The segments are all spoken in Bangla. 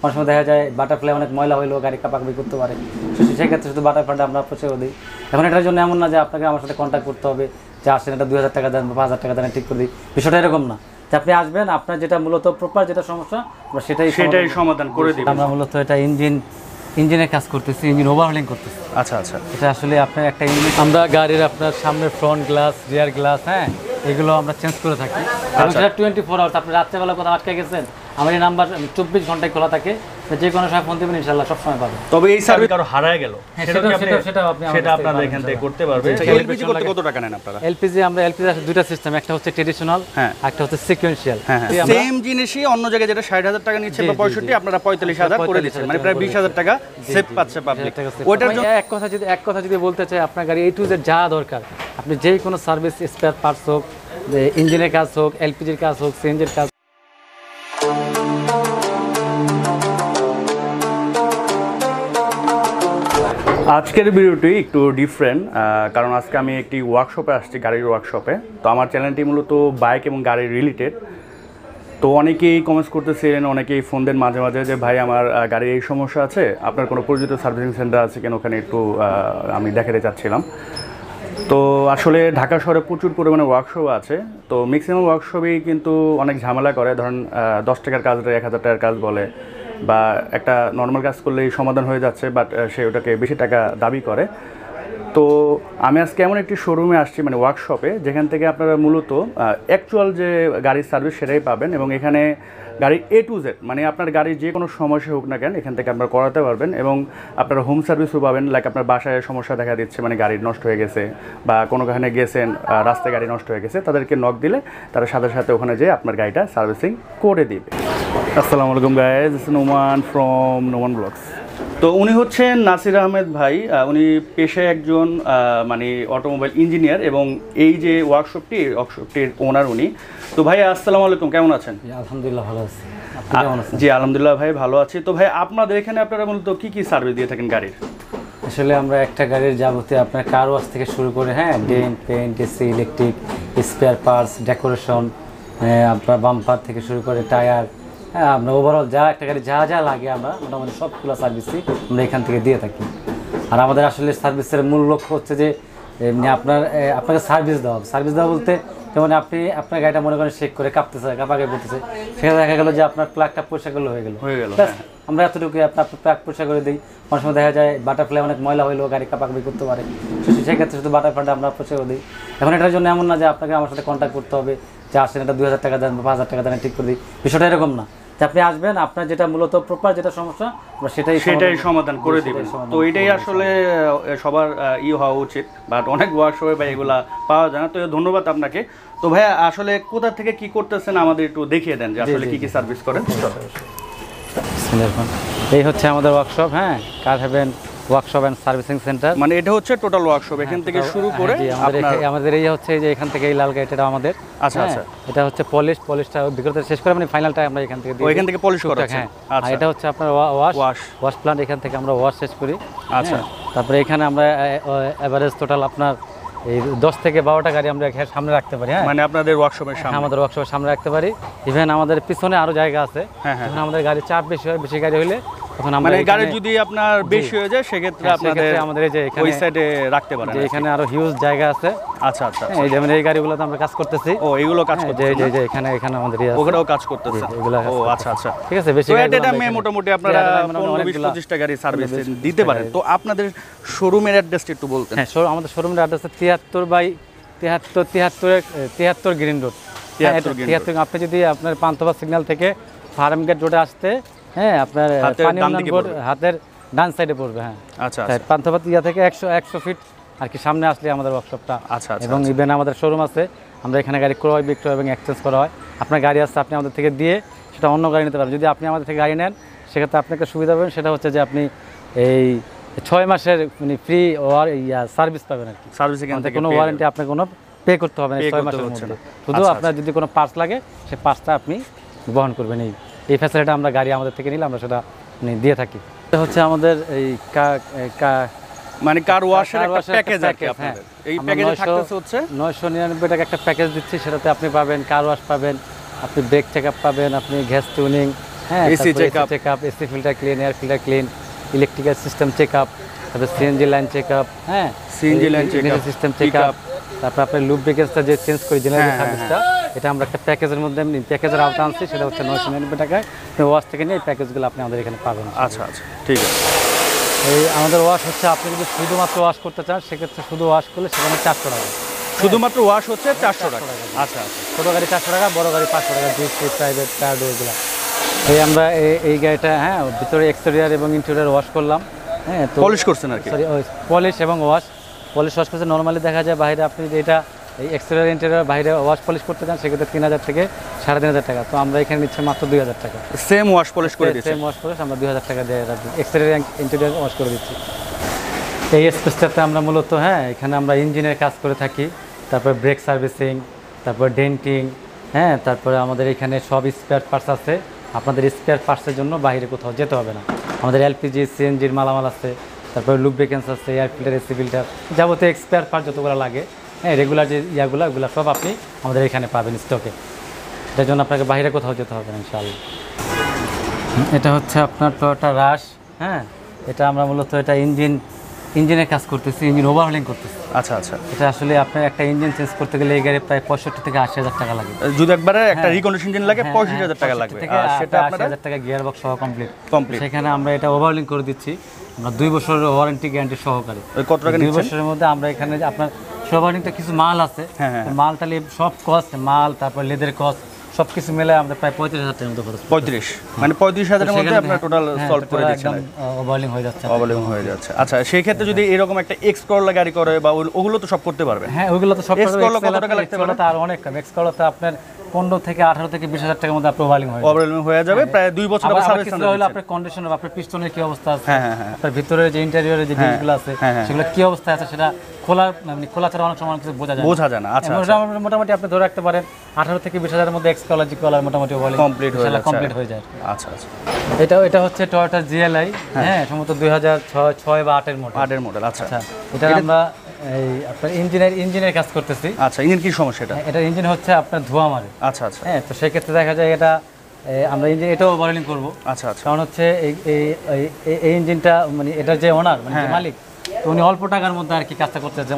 অনেক সময় দেখা যায় বাটারফ্লাই অনেক ময়লা হইলেও গাড়ি কাপাকাপি করতে পারে, সেক্ষেত্রে শুধু বাটারফ্লাইটা আমরা পৌঁছেও দিই। এখন এটার জন্য এমন না যে আপনাকে আমার সাথে কন্ট্যাক্ট করতে হবে যে আসেন এটা 2000 টাকা দেন বা 5000 টাকা দেন ঠিক করে দিই, বিষয়টা এরকম না। যে আপনি আসবেন, আপনার যেটা মূলত প্রপার যেটা সমস্যা আমরা সেটাই সমাধান করে দিই। আমরা মূলত এটা ইঞ্জিনের কাজ করতেছি, ইঞ্জিন ওভারহলিং করতেছি। আচ্ছা আচ্ছা, এটা আসলে আপনার একটা ইঞ্জিন, আমরা গাড়ির আপনার সামনের ফ্রন্ট গ্লাস, রিয়ার গ্লাস, হ্যাঁ এগুলো আমরা চেঞ্জ করে থাকি। এবং সেটা 24 আওয়ার্স। আপনি রাত্রেবেলা কোথাও আটকে গেছেন, আমার এই নাম্বার 24 ঘন্টায় খোলা থাকে, যে কোনো সময় ফোন দিবেন, ইনশাআল্লাহ সব সময় পাবেন। তবে এই সার্ভিস কারো হারায় গেল সেটা আপনারা এখান থেকে করতে পারবেন। এলপিজি করতে কত টাকা নেন আপনারা? এলপিজি আছে দুইটা সিস্টেম, একটা হচ্ছে ট্রেডিশনাল, একটা হচ্ছে সিকোয়েন্সিয়াল। সেম জিনিসই অন্য জায়গায় যেটা 60,000 টাকা নিচ্ছে বা 65, আপনারা 45,000 করে দিচ্ছেন, মানে প্রায় 20,000 টাকা সেভ পাচ্ছে পাবলিক। ওইটার জন্য এক কথা যদি বলতে চাই, আপনার গাড়ি A to Z যা দরকার, আপনি যে কোনো সার্ভিস, স্পেয়ার পার্টস হোক, ইঞ্জিনের কাজ হোক, এলপিজির কাজ হোক, সিএনজির কাজ। আজকের ভিডিওটি একটু ডিফারেন্ট, কারণ আজকে আমি একটি ওয়ার্কশপে আসছি, গাড়ির ওয়ার্কশপে। তো আমার চ্যানেলটি মূলত বাইক এবং গাড়ির রিলেটেড। তো অনেকেই কমেন্টস করতেছিলেন, অনেকেই ফোন দেন মাঝে মাঝে যে ভাই আমার গাড়ির এই সমস্যা আছে, আপনার কোনো পরিচিত সার্ভিসিং সেন্টার আছে কেন, ওখানে একটু আমি দেখাতে চাচ্ছিলাম। তো আসলে ঢাকা শহরে প্রচুর পরিমাণে ওয়ার্কশপ আছে। তো ম্যাক্সিমাম ওয়ার্কশপেই কিন্তু অনেক ঝামেলা করে, ধরেন 10 টাকার কাজটা 1000 টাকার কাজ বলে, বা একটা নর্মাল কাজ করলেই সমাধান হয়ে যাচ্ছে, বাট সে ওটাকে বেশি টাকা দাবি করে। তো আমি আজকে এমন একটি শোরুমে আসছি, মানে ওয়ার্কশপে, যেখান থেকে আপনারা মূলত অ্যাকচুয়াল যে গাড়ির সার্ভিস সেটাই পাবেন। এবং এখানে গাড়ির A to Z, মানে আপনার গাড়ির যে কোনো সমস্যা হোক না কেন এখান থেকে আপনারা করাতে পারবেন। এবং আপনারা হোম সার্ভিসও পাবেন, লাইক আপনার বাসায় সমস্যা দেখা দিচ্ছে, মানে গাড়ি নষ্ট হয়ে গেছে বা কোনোখানে গেছেন, রাস্তায় গাড়ি নষ্ট হয়ে গেছে, তাদেরকে নক দিলে তারা সাথে সাথে ওখানে যেয়ে আপনার গাড়িটা সার্ভিসিং করে দিবে। আসসালামু আলাইকুম guys, this is Noman from Noman blogs. তো উনি হচ্ছেন নাসির আহমেদ ভাই, উনি পেশায় একজন মানে অটোমোবাইল ইঞ্জিনিয়ার, এবং এই যে ওয়ার্কশপটির ওনার উনি। তো ভাই আসসালামু আলাইকুম, কেমন আছেন? আলহামদুলিল্লাহ ভালো আছি। জি আলহামদুলিল্লাহ ভাই ভালো আছি। তো ভাই আপনাদের এখানে আপনারা মূলত কি কি সার্ভিস দিয়ে থাকেন গাড়ির? আসলে আমরা একটা গাড়ির যাবতীয় আপনার কার ওয়াশ থেকে শুরু করে, হ্যাঁ dent, paint, AC, electric, spare parts, decoration, আপনার বাম্পার থেকে শুরু করে টায়ার, হ্যাঁ আমরা ওভারঅল যা একটা গাড়ি যা যা লাগে আমরা মোটামুটি সবগুলো সার্ভিসই আমরা এখান থেকে দিয়ে থাকি। আর আমাদের আসলে সার্ভিসের মূল লক্ষ্য হচ্ছে যে আপনাকে সার্ভিস দেওয়া বলতে, যেমন আপনি আপনার গাড়িটা মনে করেন শেক করে কাঁপতেছে, কাঁপাকে পড়তেছে, সেখানে দেখা গেলো যে আপনার প্লাগটা পরিষ্কার করলে হয়ে গেল। আমরা এতটুকু আপনার প্লাগ পরিষ্কার করে দিই। অনেক সময় দেখা যায় বাটারফ্লাই অনেক ময়লা হইলেও গাড়ি কাপাকাপি করতে পারে, সেক্ষেত্রে শুধু বাটারফ্লাইটা আমরা পরিষ্কার দিই। এখন এটার জন্য এমন না যে আপনাকে আমার সাথে কন্ট্যাক্ট করতে হবে যে আসেন এটা 2000 টাকা দেন বা 5000 টাকা দেন ঠিক করে দিই, বিষয়টা এরকম না। যে আপনি আসবেন, আপনার যেটা মূলত প্রপার যেটা সমস্যা আমরা সেটাই সমাধান করে দিবেন। তো এটাই আসলে সবার হওয়া উচিত, বাট অনেক ওয়ার্কশপে ভাই এগুলা পাওয়া যায় না। তো ধন্যবাদ আপনাকে। তো ভাই আসলে কোথা থেকে কি করতেছেন আমাদের একটু দেখিয়ে দেন যে আসলে কি কি সার্ভিস করেন। এই হচ্ছে আমাদের ওয়ার্কশপ, হ্যাঁ Car Heaven workshop and servicing centre. মানে এটা হচ্ছে টোটাল ওয়ার্কশপ, এখান থেকে শুরু করে আমাদের এই হচ্ছে যে এখান থেকে এই লাল গাড়িটা আমাদের। আচ্ছা আচ্ছা, এটা হচ্ছে পলিশটা বিক্রয়টা শেষ করে মানে ফাইনালটা আমরা এখান থেকে দিই, এখান থেকে পলিশ করা। হ্যাঁ আর এটা হচ্ছে আপনার ওয়াশ প্ল্যান্ট, এখান থেকে আমরা ওয়াশ শেষ করি। আচ্ছা, তারপরে এখানে আমরা এভারেজ টোটাল আপনার এই 10 থেকে 12টা গাড়ি আমরা সামনে রাখতে পারি। হ্যাঁ মানে আপনাদের ওয়ার্কশপের সামনে, আমাদের ওয়ার্কশপের সামনে রাখতে পারি। ইভেন আমাদের পিছনে আরো জায়গা আছে, যখন আমাদের গাড়ি চাপ বেশি হয়, বেশি গাড়ি হলে তখন আমরা মানে গাড়ি যদি আপনার বেশি হয়ে যায় সেক্ষেত্রে আমাদের এই যে ওই সাইডে রাখতে পারেন, যে এখানে আরো হিউজ জায়গা আছে। আচ্ছা আচ্ছা, এই যেমন এই গাড়িগুলোতে আমরা কাজ করতেছি। ও এইগুলো কাজ করতেছি, যে এখানে আমাদের ওগুলোও কাজ করতেছে এগুলো। ও আচ্ছা আচ্ছা, ঠিক আছে। বেশি গাড়ি এটা মোটামুটি আপনারা 15-20-25টা গাড়ি সার্ভিস দিতে পারেন। তো আপনাদের শোরুমের অ্যাড্রেসটা একটু বলতেন। হ্যাঁ, আমাদের শোরুমের অ্যাড্রেস 73 গ্রিন রোড। 73 আপনি যদি আপনার পান্থপথ সিগন্যাল থেকে ফার্মগেট রোডে আসতে, হ্যাঁ আপনার হাতের ডান সাইডে পড়বে। হ্যাঁ আচ্ছা, পান্থপথ থেকে 100 ফিট আর কি সামনে আসলে আমাদের ওয়ার্কশপটা। আচ্ছা, এবং ইভেন আমাদের শোরুম আছে, আমরা এখানে গাড়ি ক্রয় বিক্রয় এবং এক্সচেঞ্জ করা হয়। আপনার গাড়ি আসছে, আপনি আমাদের থেকে দিয়ে সেটা অন্য গাড়ি নিতে পারবেন। যদি আপনি আমাদের থেকে গাড়ি নেন সেক্ষেত্রে আপনাকে সুবিধা পাবেন, সেটা হচ্ছে যে আপনি এই 6 মাসের মানে ফ্রি সার্ভিস পাবেন আর কি। সার্ভিসিং কোনো ওয়ারেন্টি আপনাকে কোনো পে করতে হবে না 6 মাসের মধ্যে। শুধু আপনার যদি কোনো পার্টস লাগে সেই পার্টসটা আপনি বহন করবেন। এই ফ্যাসিলিটি আমরা গাড়ি আমাদের থেকে নিলে আমরা সেটা দিয়ে থাকি। এটা হচ্ছে আমাদের এই মানে কার ওয়াশের একটা প্যাকেজ আছে আপনাদের। এই প্যাকেজে থাকতেছে হচ্ছে 999 টাকা একটা প্যাকেজ দিচ্ছি, সেটাতে আপনি পাবেন কার ওয়াশ পাবেন, আপনি ব্রেক চেকআপ পাবেন, আপনি গ্যাস টিউনিং, হ্যাঁ, AC checkup, AC filter clean, air filter clean, electrical system checkup, তারপরে সিএনজি লাইন চেকআপ, হ্যাঁ CNG line checkup, system checkup, তারপর আপনার লুব্রিকেন্টসটা যে চেঞ্জ করি জেনারেল সার্ভিসটা, এটা আমরা একটা প্যাকেজের মধ্যে প্যাকেজের আওতা আনছি, সেটা হচ্ছে 999 টাকায়। ওয়াশ থেকে নিয়ে এই প্যাকেজগুলো আপনি আমাদের এখানে পাবেন। আচ্ছা আচ্ছা, ঠিক আছে। এই আমাদের ওয়াশ হচ্ছে আপনি যদি শুধুমাত্র ওয়াশ করতে চান সেক্ষেত্রে শুধু ওয়াশ করলে সেখানে 400 টাকা, শুধুমাত্র ওয়াশ হচ্ছে 400 টাকা। আচ্ছা আচ্ছা, ছোটো গাড়ি 400 টাকা, বড় গাড়ি 500 টাকা, জিপসি, প্রাইভেট কার, এগুলো। এই আমরা এই গাড়িটা হ্যাঁ ভিতরে এক্সটেরিয়ার এবং ইন্টেরিয়ার ওয়াশ করলাম, হ্যাঁ তো পলিশ করছেন আর কি, সরি পলিশ এবং পলিশ ওয়াশ করছে। নর্মালি দেখা যায় বাইরে আপনি যেটা এই এক্সটেরিয়ার ইন্টেরিয়ার বাইরে ওয়াশ পলিশ করতে চান সেক্ষেত্রে 3000 থেকে 3500 টাকা, তো আমরা এখানে নিচ্ছি মাত্র 2000 টাকা। সেম ওয়াশ পলিশ করে দিচ্ছি, সেম ওয়াশ পলিশ আমরা 2000 টাকা দিয়ে এক্সটেরিয়ার ইন্টেরিয়ার ওয়াশ করে দিচ্ছি। এই স্পেসটাতে আমরা মূলত হ্যাঁ এখানে আমরা ইঞ্জিনের কাজ করে থাকি, তারপর ব্রেক সার্ভিসিং, তারপর ডেন্টিং, হ্যাঁ তারপরে আমাদের এখানে সব স্পেয়ার পার্টস আছে। আপনাদের স্পেয়ার পার্টসের জন্য বাইরে কোথাও যেতে হবে না, আমাদের এলপিজি সিএনজির মালামাল আছে, তারপরে লুব্রিকেন্টস আছে, এয়ার ফিল্টার, এসি ফিল্টার, যাবতীয় স্পেয়ার পার্ট যতগুলো লাগে, হ্যাঁ রেগুলার যে ওগুলো সব আপনি আমাদের এখানে পাবেন স্টকে। এটার জন্য আপনাকে বাইরে কোথাও যেতে হবে না ইনশাআল্লাহ। এটা হচ্ছে আপনার টয়োটা রাশ, হ্যাঁ এটা আমরা মূলত এটা ইঞ্জিনের কাজ করতেছি, ইঞ্জিন ওভারহলিং করতেছি। আচ্ছা আচ্ছা, এটা আসলে আপনার একটা ইঞ্জিন চেঞ্জ করতে গেলে এই গাড়ি প্রায় 65 থেকে 80,000 টাকা লাগে। যদি একবারে একটা রিকন্ডিশন ইঞ্জিন লাগে 85,000 টাকা লাগবে, আর সেটা 80,000 টাকা গিয়ার বক্স সহ কমপ্লিট। সেখানে আমরা এটা ওভারহলিং করে দিচ্ছি, আমরা 2 বছরের ওয়ারেন্টি গ্যারান্টি সহকারে। কত টাকা 2 বছরের মধ্যে আমরা এখানে আপনার ওভারহলিংটা কিছু মাল আছে, মালটা সব কস্ট, মাল তারপর লেদের কস্ট সব কিছু মিলে আমরা প্রায় 35,000 টাকার মতো খরচ। 35 মানে 35,000 এর মধ্যে আপনার টোটাল সলভ করে দিচ্ছেন, ওভারহলিং হয়ে যাচ্ছে, ওভারহলিং হয়ে যাচ্ছে। আচ্ছা, সেই ক্ষেত্রে যদি এরকম একটা এক্স করলা গাড়ি করে বা ওগুলো তো সব করতে পারবেন? হ্যাঁ ওগুলো তো সব এক্স করলা কত টাকা লাগতে পারে? আর অনেক কম, এক্স করলাতে আপনার 15 থেকে 18 থেকে 20,000 টাকার মধ্যে আপনার ওভারহলিং হয়ে যাবে, প্রায় 2 বছর আবার সার্ভিস দিতে হলো। আপনার কন্ডিশন, আপনার পিস্টনের কি অবস্থা আছে, আপনার ভিতরে যে ইন্টেরিয়রে যে জিনিসগুলো আছে সেগুলো কি অবস্থা আছে সেটা খোলা ছাড়া অনেক সময় কিছু বোঝা যায় না। আচ্ছা, মোটামুটি আপনি ধরে রাখতে পারেন 18 থেকে 20,000 এর মধ্যে এক্স কলার জি কলার মোটামুটি কমপ্লিট হয়ে যায়। আচ্ছা আচ্ছা, এটা হচ্ছে টয়োটা জিএলআই, হ্যাঁ সম্ভবত 2006 বা 8 এর মডেল। আচ্ছা, এটা আমরা এই আপনার ইঞ্জিনের কাজ করতেছি। আচ্ছা, ইঞ্জিন কি সমস্যা? এটা ইঞ্জিন হচ্ছে আপনার ধোঁয়া মারে। আচ্ছা আচ্ছা, হ্যাঁ তো সেই ক্ষেত্রে দেখা যায় এটা আমরা ইঞ্জিন এটাও ওভারহলিং করব। আচ্ছা আচ্ছা, কারণ হচ্ছে এই ইঞ্জিনটা মানে এটা যে ওনার মানে যে মালিক, তো উনি অল্প টাকার মধ্যে আর কি কাজটা করতে যাচ্ছে,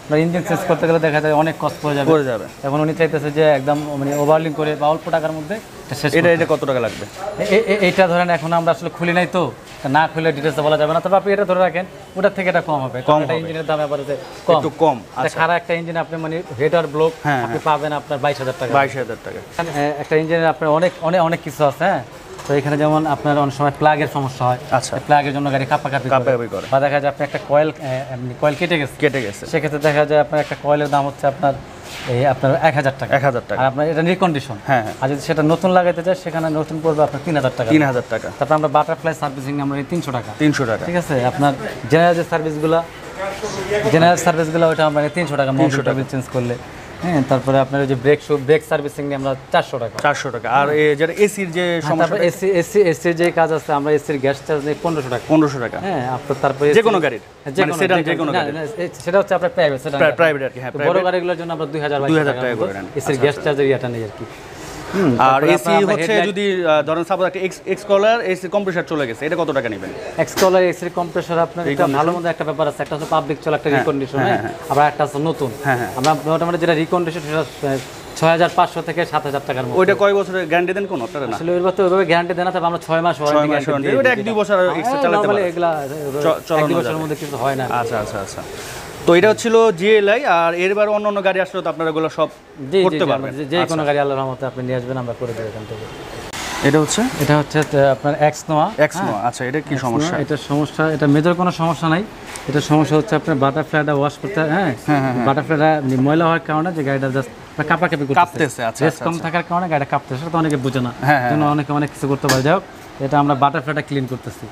মানে ইঞ্জিন চেঞ্জ করতে গেলে দেখা যায় অনেক কষ্ট পড়ে যাবে। এখন উনি চাইতেছে যে একদম মানে ওভারহলিং করে বা অল্প টাকার মধ্যে এটা কত টাকা লাগবে? এইটা ধরেন এখন আমরা আসলে খুলি নাই, তো না খুলে ডিটেলসটা বলা যাবে না, তবে আপনি এটা ধরে রাখেন ওটার থেকে এটা কম হবে। কারণ এটা ইঞ্জিনের দাম এবারে একটু কম। খারাপ একটা ইঞ্জিন আপনি মানে হেডার ব্লক আপনি পাবেন আপনার 22,000 টাকা। 22,000 টাকা একটা ইঞ্জিনের আপনার অনেক কিছু আছে। হ্যাঁ তো এখানে যেমন আপনার অনেক সময় প্লাগের সমস্যা হয়, আচ্ছা প্লাগের জন্য গাড়ি কাঁপাকাঁপি করে, বা দেখা যায় আপনি একটা কয়েল কেটে গেছে, সেক্ষেত্রে দেখা যায় আপনার একটা কয়েলের দাম হচ্ছে আপনার এই আপনার 1,000 টাকা। আর আপনার এটা রিকন্ডিশন, আর যদি সেটা নতুন লাগাইতে চায় সেখানে নতুন পড়বে আপনার 3,000 টাকা। তারপর আমরা বাটারফ্লাই সার্ভিসিং আমরা 300 টাকা, ঠিক আছে। আপনার জেনারেল সার্ভিসগুলো ওটা আমরা 300 টাকা চেঞ্জ করলে। হ্যাঁ তারপরে আপনার ওই যে ব্রেক সার্ভিসিং নিয়ে আমরা 400 টাকা। আর যেটা এসির যে সমস্যা, এসির যে কাজ আছে আমরা এসির গ্যাস চার্জ নেই 1500 টাকা। হ্যাঁ আপনার তারপরে যে কোনো গাড়ির সেটা হচ্ছে আপনার প্রাইভেট আর কি। হ্যাঁ বড় গাড়িগুলোর জন্য আমরা 2,000 টাকা করে এসির গ্যাস চার্জের ইয়েটা নেই আর কি। আর এসি হচ্ছে যদি ধরেন সাপোজ একটা এক্স কলার এসি কম্প্রেসার চলে গেছে, এটা কত টাকা নেবেন? এক্স কলার এসি কম্প্রেসার আপনার এটা ভালো মতো একটা ব্যাপার আছে, একটা হচ্ছে পাবলিক চলা একটা রিকন্ডিশন, আবার একটা আছে নতুন। আমরা মোটামুটি যেটা রিকন্ডিশন সেটা 6,500 থেকে 7,000 টাকার মধ্যে। ওইটা কয় বছরের গ্যারান্টি দেন কোন আপনারা? না আসলে ওইভাবে তো ওইভাবে গ্যারান্টি দেন না, তবে আমরা 6 মাস ওয়ারেন্টি ওইটা 1-2 বছর এক্সট্রা চালাতে পারে, এগুলা 1 বছরের মধ্যে কিছু হয় না। আচ্ছা আচ্ছা আচ্ছা, তো এটা হচ্ছিল জিএলআই। আর এরবার অন্য গাড়ি আসলে তো আপনারা এগুলো সব করতে পারবেন, যে কোনো গাড়ি আল্লাহর রহমতে আপনি নিয়ে আসবেন আমরা করে দেব এখান থেকে। এটা হচ্ছে আপনার এক্স নোয়া। আচ্ছা, এটা কি সমস্যা? এটা মেজর কোনো সমস্যা নাই। এটা সমস্যা হচ্ছে আপনার বাটারফ্লাইটা ওয়াশ করতে, বাটারফ্লাইটা ময়লা হওয়ার কারণে যে গাড়িটা জাস্ট কাঁপাকাঁপি করতেছে, রেস কম থাকার কারণে গাড়িটা কাঁপতেছে, সেটা তো অনেকে বুঝে না, জন্য অনেক কিছু করতে পারে। যাই হোক এটা আমরা বাটারফ্লাইটা ক্লিন করতেছি।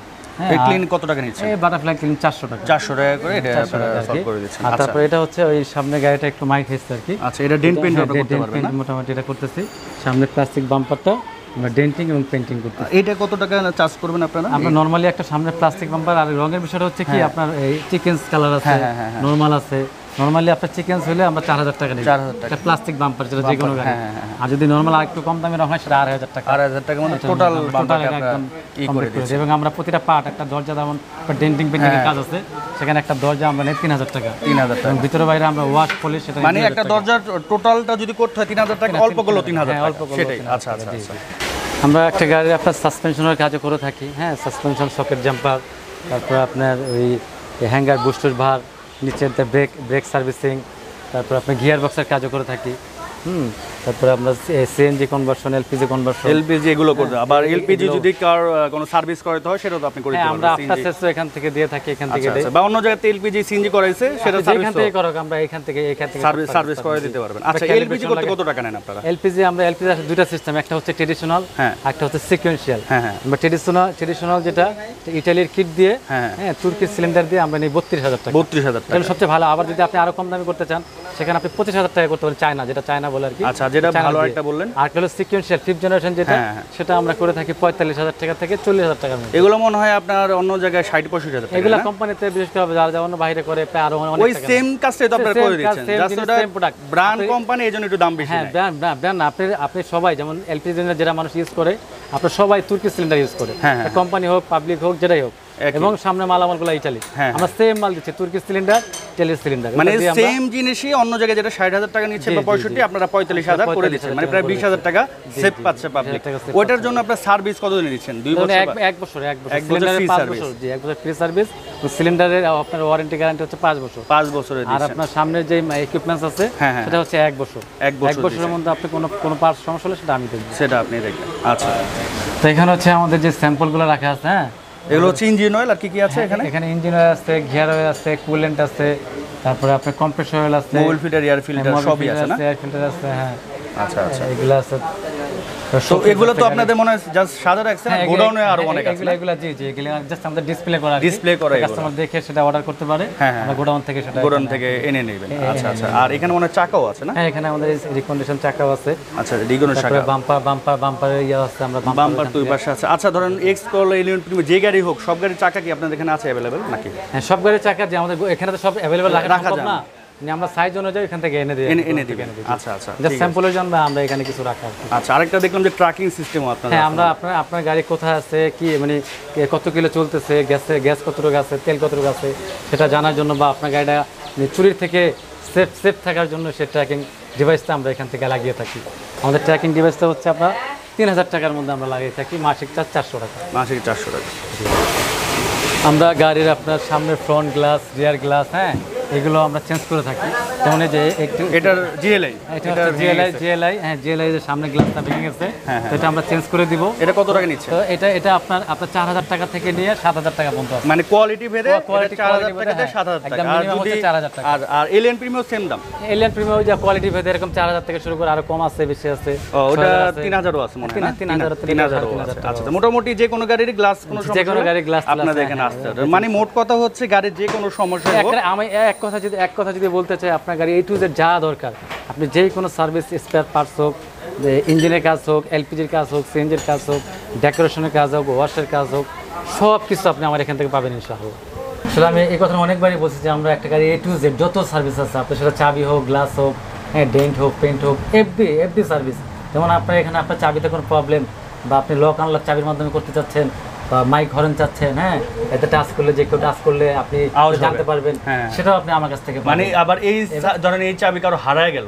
এই ক্লিন কত টাকা নিচ্ছে? এই বাটারফ্লাই ক্লিন 400 টাকা করে এটা সলভ করে দিচ্ছেন। আর তারপর এটা হচ্ছে ওই সামনে গাড়িটা একটু মাইক হইছে আর কি। আচ্ছা, এটা ডেন্ট পেইন্ট করতে পারবেন না? মোটামুটি এটা করতেছি। সামনে প্লাস্টিক বাম্পারটা আমরা ডেন্টিং এবং পেইন্টিং করতেছি। এটা কত টাকা চার্জ করবেন আপনারা? আমরা নরমালি একটা সামনে প্লাস্টিক বাম্পার, আর রঙের বিষয়টা হচ্ছে কি আপনার এই চিকেনস কালার আছে, নরমাল আছে, নরমালি আপনার চিকেন হলে আমরা 4000 টাকা নিই, 4000 টাকা প্লাস্টিক বাম্পার যেটা যে কোনো গাড়ি। আর যদি নরমাল আরেকটু কম দামের হয় সেটা 2500 টাকা। 2500 টাকা মানে টোটাল বাম্পারটা একদম ই করে দিচ্ছি। এবং আমরা প্রতিটা পার্ট একটা দরজা যেমন ডেন্টিং পেন্টিং এর কাজ আছে, সেখানে একটা দরজা আমরা নেই 3000 টাকা। 3000 টাকা ভিতরে বাইরে আমরা ওয়াশ পলিশ সেটা মানে একটা দরজার টোটালটা যদি করতে হয় 3000 টাকা, অল্প করলো 3000 টাকা, সেটাই। আচ্ছা আচ্ছা আচ্ছা। আমরা একটা গাড়ির আপনার সাসপেনশনের কাজও করে থাকি, হ্যাঁ, সাসপেনশন সকেট জাম্পার, তারপর আপনার ওই হ্যাঙ্গার বুস্টার ভার, নিচের ব্রেক সার্ভিসিং, তারপর আপনার গিয়ার বক্সের কাজও করে থাকি। তারপরে আমরা CNG conversion, LPG conversion, LPG এগুলো করতে। আবার এলপিজি যদি কার কোনো সার্ভিস করাতে হয় সেটাও তো আপনি করে দিতে পারবেন। আমরা আফটার সেলসও এখান থেকে দিয়ে থাকি, এখান থেকে দেই। বা অন্য জায়গাতে এলপিজি সিএনজি করাইছে সেটা সার্ভিস থেকে করো, আমরা এখান থেকে সার্ভিস করে দিতে পারবেন। আচ্ছা, এলপিজি করতে কত টাকা নেন আপনারা? এলপিজি আছে দুইটা সিস্টেম, একটা হচ্ছে ট্র্যাডিশনাল, একটা হচ্ছে সিকোয়েন্সিয়াল। আমরা ট্র্যাডিশনাল যেটা ইতালির কিট দিয়ে, হ্যাঁ, তুর্কির সিলিন্ডার দিয়ে আমরা নিই 32000 টাকা। 32000 টাকা এটা সবচেয়ে ভালো। আবার যদি আপনি আরো কম দামে করতে চান সেখানে আপনি 25000 টাকা করতে পারেন, চায়না, যেটা চায়না বলে আর কি। আচ্ছা, যেটা ভালো একটা বললেন। আর হলো সিকোয়েন্সিয়াল 5th জেনারেশন যেটা, সেটা আমরা করে থাকি 45000 টাকা থেকে 40000 টাকার মধ্যে। এগুলো মনে হয় আপনার অন্য জায়গায় 60-65 হাজার টাকা। এগুলো কোম্পানিতে বিশেষ করে যারা অন্য বাইরে করে প্রায় আরো অনেক ওই টাকা। সেম কাজটাই তো আপনারা করে দিচ্ছেন, জাস্ট ওটা ব্র্যান্ড কোম্পানি, এজন্য একটু দাম বেশি। হ্যাঁ, ব্র্যান্ড আপনি সবাই যেমন এলপিজি সিলিন্ডার যেটা মানুষ ইউজ করে, আপনারা সবাই তুর্কি সিলিন্ডার ইউজ করে, কোম্পানি হোক, পাবলিক হোক, যেটাই হোক, এবং সামনে মালামালগুলো ইতালি। আমরা সেম মাল দিচ্ছি, তুর্কি সিলিন্ডার, ইতালির সিলিন্ডার, মানে সেম জিনিসই অন্য জায়গায় যেটা 60000 টাকা নিচ্ছে বা 65, আপনারা 45000 করে দিচ্ছেন, মানে প্রায় 20000 টাকা সেভ পাচ্ছে পাবলিক। ওইটার জন্য আপনার সার্ভিস কত দিন দিচ্ছেন? 2 বছর? এক বছর সিলিন্ডারের 5 বছর, জি, 1 বছর ফ্রি সার্ভিস। সিলিন্ডারের আপনার ওয়ারেন্টি গ্যারান্টি হচ্ছে 5 বছর। 5 বছরের আর আপনার সামনের যে ইকুইপমেন্টস আছে সেটা হচ্ছে 1 বছর। 1 বছরের মধ্যে আপনি কোনো পার্টস সমস্যা হলে সেটা আমি দেখব, সেটা আপনি দেখবেন। আচ্ছা, তো এখানে হচ্ছে আমাদের যে স্যাম্পলগুলো রাখা আছে, হ্যাঁ, এগুলো হচ্ছে ইঞ্জিন অয়েল আর কি আছে এখানে? এখানে ইঞ্জিন অয়েল আছে, গিয়ার অয়েল আছে, কুলেন্ট আছে, তারপরে আপনার কম্প্রেসর অয়েল আছে, মোবিল ফিল্টার, এয়ার ফিল্টার সবই আছে না? এয়ার ফিল্টার আছে, হ্যাঁ। আচ্ছা আচ্ছা, এগুলো আছে। তো এগুলো তো আপনাদের মনে হয় জাস্ট সাদা রাখছেন, গোডাউনে আরো অনেক আছে। এগুলো জি এগুলো জাস্ট আমাদের ডিসপ্লে করা, এগুলো কাস্টমার দেখে সেটা অর্ডার করতে পারে, আমরা গোডাউন থেকে এনে নেবেন। আচ্ছা আচ্ছা, আর এখানে মনে হয় চাকাও আছে না? হ্যাঁ, এখানে আমাদের রিকন্ডিশন চাকাও আছে। আচ্ছা, রিকন্ডিশন চাকা, বাম্পারের ইয়ে আছে, আমরা বাম্পার দুই পাশে আছে। আচ্ছা, ধরেন এক্স কল, এলিয়ন প্রিমিয়াম যে গাড়ি হোক, সব গাড়ির চাকা কি আপনাদের এখানে আছে अवेलेबल নাকি? হ্যাঁ, সব গাড়ির চাকা যে আমাদের এখানে তো সব अवेलेबल রাখা যায় না, আমরা সাইজ অনুযায়ী এখান থেকে এনে দিবেন। আচ্ছা আচ্ছা, জাস্ট স্যাম্পলের জন্য আমরা এখানে কিছু রাখা আছে। আচ্ছা, আরেকটা দেখলাম যে ট্র্যাকিং সিস্টেমও আপনাদের। হ্যাঁ, আমরা আপনার গাড়ি কোথায় আছে, কি মানে কত কিলো চলতেছে, গ্যাস কতটুকু আছে, তেল কতটুকু আছে, সেটা জানার জন্য, বা আপনার গাড়িটা চুরির থেকে সেফ থাকার জন্য সেই ট্র্যাকিং ডিভাইসটা আমরা এখান থেকে লাগিয়ে থাকি। আমাদের ট্র্যাকিং ডিভাইসটা হচ্ছে আপনার 3000 টাকার মধ্যে আমরা লাগিয়ে থাকি, মাসিক চার্জ 400 টাকা। মাসিক 400 টাকা। আমরা গাড়ির আপনার সামনের ফ্রন্ট গ্লাস, রিয়ার গ্লাস, হ্যাঁ, এগুলো আমরা চেঞ্জ করে থাকি। যেমন এই যে একটু এটার জিএলআই, হ্যাঁ, জিএলআই এর সামনে গ্লাসটা ভেঙে গেছে, এটা আমরা চেঞ্জ করে দিব। এটা কত টাকা নিচ্ছে? তো এটা আপনার 4000 টাকা থেকে নিয়ে 7000 টাকা পর্যন্ত আছে। মানে কোয়ালিটি ভেদে 4000 টাকা থেকে 7000 টাকা, আর যদি 4000 টাকা। আর এলিয়ন প্রিমিয়াম সেম দাম? এলিয়ন প্রিমিয়াম যে কোয়ালিটি ভেদে এরকম 4000 থেকে শুরু করে আরো কম আছে, বেশি আছে। ওটা 3000ও আছে মনে হয় না? 3000ও আছে। আচ্ছা, মোটামুটি যে কোনো গাড়ির গ্লাস, কোনো সমস্যা, যে কোনো গাড়ির গ্লাস আপনাদের এখানে আসতে হবে। মানে মোট কথা হচ্ছে গাড়ির যে কোনো সমস্যা হোক, আমি এক কথা যদি বলতে চাই, আপনার গাড়ি A to Z যা দরকার, আপনি যে কোনো সার্ভিস, স্পেয়ার পার্টস হোক, ইঞ্জিনের কাজ হোক, এলপিজির কাজ হোক, সিএনজির কাজ হোক, ডেকোরেশনের কাজ হোক, ওয়াশের কাজ হোক, সব কিছু আপনি আমার এখান থেকে পাবেন ইনশাআল্লাহ। আসলে আমি এই কথা অনেকবারই বলছি যে আমরা একটা গাড়ি A to Z যত সার্ভিস আছে, আপনার সেটা চাবি হোক, গ্লাস হোক, হ্যাঁ, ডেন্ট হোক, পেন্ট হোক, এফডি সার্ভিস। যেমন আপনার এখানে আপনার চাবিতে কোনো প্রবলেম, বা আপনি লক আনলক চাবির মাধ্যমে করতে চাচ্ছেন, বা মাইক হরেন চাচ্ছেন, হ্যাঁ, এতে টাচ করলে, যে কেউ টাচ করলে আপনি জানতে পারবেন, সেটাও আপনি আমার কাছ থেকে পাবেন। মানে আবার এই ধরেন এই চাবি কারো হারায় গেল,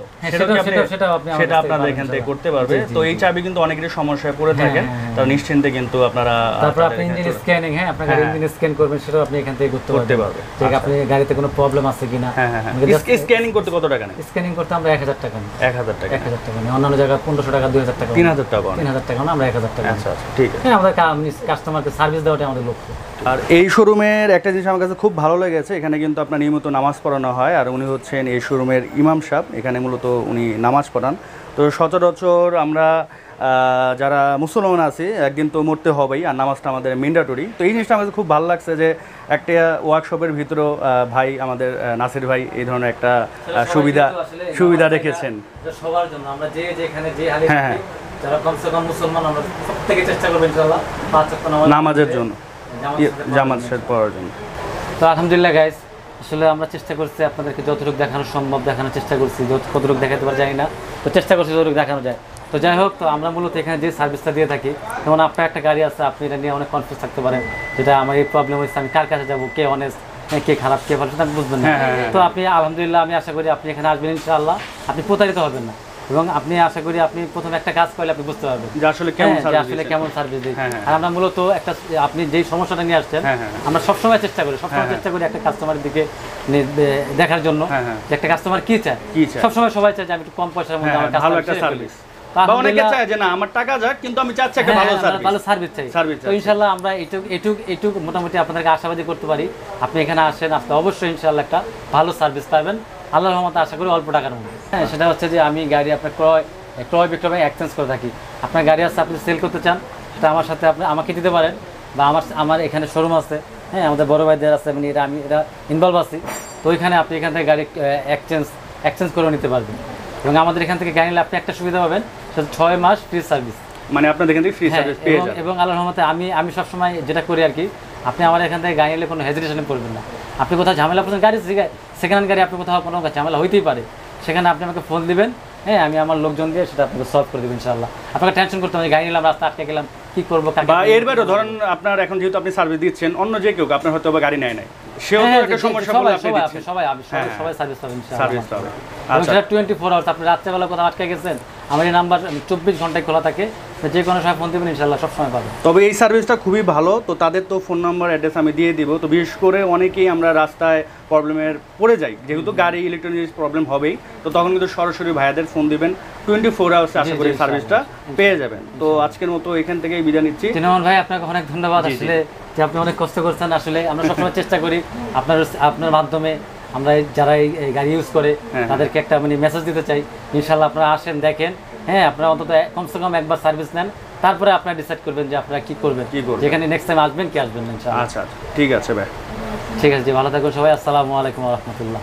সেটা আপনাদের এখান থেকে করতে পারবে। তো এই চাবি কিন্তু অনেকেরই সমস্যায় পড়ে থাকেন, তো নিশ্চিন্তে কিন্তু আপনারা। তারপর আপনি ইঞ্জিন স্ক্যানিং, হ্যাঁ, আপনার গাড়ির ইঞ্জিন স্ক্যান করবেন, সেটাও আপনি এখান থেকে করতে পারবেন, ঠিক আপনি গাড়িতে কোনো প্রবলেম আছে কিনা। স্ক্যানিং করতে কত টাকা নেয়? স্ক্যানিং করতে আমরা 1000 টাকা নিই। 1000 টাকা? 1000 টাকা নিই। অন্যান্য জায়গায় 1500 টাকা, 2000 টাকা, 3000 টাকা, 3000 টাকা না, আমরা 1000 টাকা। আচ্ছা আচ্ছা, ঠিক আছে। হ্যাঁ, আমাদের কাস্টমারকে সার্ভিস দেওয়াটা আমাদের লক্ষ্য। আর এই শোরুমের একটা জিনিস আমার কাছে খুব ভালো লেগেছে, এখানে কিন্তু আপনার নিয়মিত নামাজ পড়ানো হয়, আর উনি হচ্ছেন এই শোরুমের ইমাম সাহেব, এখানে মূলত উনি নামাজ পড়ান। তো সচরাচর আমরা যারা মুসলমান আছি, একদিন তো মরতে হবেই, আর নামাজটা আমাদের ম্যান্ডেটরি। তো এই জিনিসটা আমাদের খুব ভালো লাগছে যে একটা ওয়ার্কশপের ভিতরেও ভাই, আমাদের নাসির ভাই এই ধরনের একটা সুবিধা রেখেছেন সবার জন্য। আমরা যেখানে যে হালে যারা কমসে কম মুসলমান, আমরা প্রত্যেকে চেষ্টা করব ইনশাআল্লাহ 5 ওয়াক্ত নামাজের জন্য, জামাত শেষ পড়ার জন্য। তো আলহামদুলিল্লাহ গাইস, আসলে আমরা চেষ্টা করছি আপনাদেরকে যতটুকু দেখানো সম্ভব দেখানোর চেষ্টা করছি, কতটুকু দেখাতে পারা যায় না, তো চেষ্টা করছি যতটুকু দেখানো যায়। তো যাই হোক, তো আমরা মূলত এখানে যে সার্ভিসটা দিয়ে থাকি, যেমন আপনার একটা গাড়ি আছে, আপনি এটা নিয়ে অনেক কনফিউজ থাকতে পারেন, যেটা আমার এই প্রবলেম হচ্ছে, আমি কার কাছে যাবো, কে অনেস্ট, কে খারাপ, কে ভালো, সেটা আপনি বুঝবেন না। তো আপনি আলহামদুলিল্লাহ, আমি আশা করি আপনি এখানে আসবেন ইনশাআল্লাহ, আপনি প্রতারিত হবেন না, এবং আপনি আশা করি আপনি প্রথমে একটা কাজ করলে আপনি বুঝতে পারবেন যে আসলে কেমন সার্ভিস দিই। আর আমরা মূলত একটা, আপনি যেই সমস্যাটা নিয়ে আসছেন, আমরা সবসময় চেষ্টা করি একটা কাস্টমারের দিকে দেখার জন্য, যে একটা কাস্টমার কি চায়। সবসময় সবাই চায় যে আমি একটু কম পয়সার মধ্যে আমার ভালো একটা সার্ভিস, বা অনেকে চায় যে না আমার টাকা যাক, কিন্তু আমি চাচ্ছি একটা ভালো সার্ভিস চাই। তো ইনশাআল্লাহ আমরা এইটুক মোটামুটি আপনাদেরকে আশাবাদী করতে পারি, আপনি এখানে আসেন, আসলে অবশ্যই ইনশাআল্লাহ একটা ভালো সার্ভিস পাবেন আল্লাহর রহমতে, আশা করি অল্প টাকার মধ্যে। হ্যাঁ, সেটা হচ্ছে যে আমি গাড়ি আপনার ক্রয় বিক্রয় এক্সচেঞ্জ করে থাকি। আপনার গাড়ি আছে, আপনি সেল করতে চান, সেটা আমার সাথে আপনি আমাকে দিতে পারেন, বা আমার এখানে শোরুম আছে, হ্যাঁ আমাদের বড় ভাইদের আছে, মানে আমি ইনভলভ আছি। তো ওইখানে আপনি এখান থেকে গাড়ি এক্সচেঞ্জ করে নিতে পারবেন, এবং আমাদের এখান থেকে গাড়ি নিলে আপনি একটা সুবিধা পাবেন, সেটা 6 মাস ফ্রি সার্ভিস, মানে আপনাদের এখান থেকে ফ্রি সার্ভিস পেয়ে যাবেন। এবং আল্লাহর রহমতে আমি সবসময় যেটা করি আর কি, আপনি আমার এখান থেকে গাড়ি নিলে কোনো হেজিটেশনে পড়বেন না। আপনি কোথাও ঝামেলা করছেন, গাড়ি সেকেন্ড হ্যান্ড গাড়ি, আপনি কোথাও কোনো ঝামেলা হইতেই পারে, সেখানে আপনি আমাকে ফোন দিবেন, হ্যাঁ আমি আমার লোকজন দিয়ে সেটা আপনাকে সলভ করে দেবেন ইনশাআল্লাহ। আপনাকে টেনশন করতে হবে, গাড়ি নিলাম, রাস্তা আটকে গেলাম, কি করবো, বা এর বাইরে ধরেন আপনার এখন যেহেতু আপনি সার্ভিস দিচ্ছেন, অন্য যে কেউ আপনার হয়তো গাড়ি নেয় নাই, সেও তো একটা সমস্যা বলে আপনি দিচ্ছেন। সবাই সার্ভিস পাবেন ইনশাআল্লাহ। সার্ভিস পাবে। আচ্ছা, 24 আওয়ার্স, আপনি রাত্রেবেলা কোথাও আটকে গেছেন, আমার এই নাম্বার 24 ঘন্টায় খোলা থাকে, যে কোনো সময় ফোন দেবেন ইনশাআল্লাহ, সব সময় পাবেন। তবে এই সার্ভিসটা খুবই ভালো। তো তাদের তো ফোন নাম্বার, অ্যাড্রেস আমি দিয়ে দিব। তো বিশেষ করে অনেকেই আমরা রাস্তায় প্রবলেমের পড়ে যাই, যেহেতু গাড়ি ইলেকট্রনিক্স প্রবলেম হবেই, তো তখন কিন্তু সরাসরি ভাইয়াদের ফোন দিবেন, 24 আওয়ার্সে আশা করি সার্ভিসটা পেয়ে যাবেন। তো আজকের মতো এখান থেকেই বিদায় নিচ্ছি। নোমান ভাই, আপনাকে অনেক ধন্যবাদ, আসলে যে আপনি অনেক কষ্ট করছেন। আসলে আমরা সবসময় চেষ্টা করি আপনার মাধ্যমে আমরা যারা এই গাড়ি ইউজ করে তাদেরকে একটা মানে মেসেজ দিতে চাই। ইনশাআল্লাহ আপনারা আসেন, দেখেন, হ্যাঁ আপনারা অন্তত কমসে কম একবার সার্ভিস নেন, তারপরে আপনারা ডিসাইড করবেন যে আপনারা কি করবেন, যেখানে নেক্সট টাইম আসবেন কি আসবেন না ইনশাআল্লাহ। আচ্ছা, ঠিক আছে ভাই, ঠিক আছে জি, ভালো থাকুন সবাই। আসসালামু আলাইকুম ওয়া রাহমাতুল্লাহ।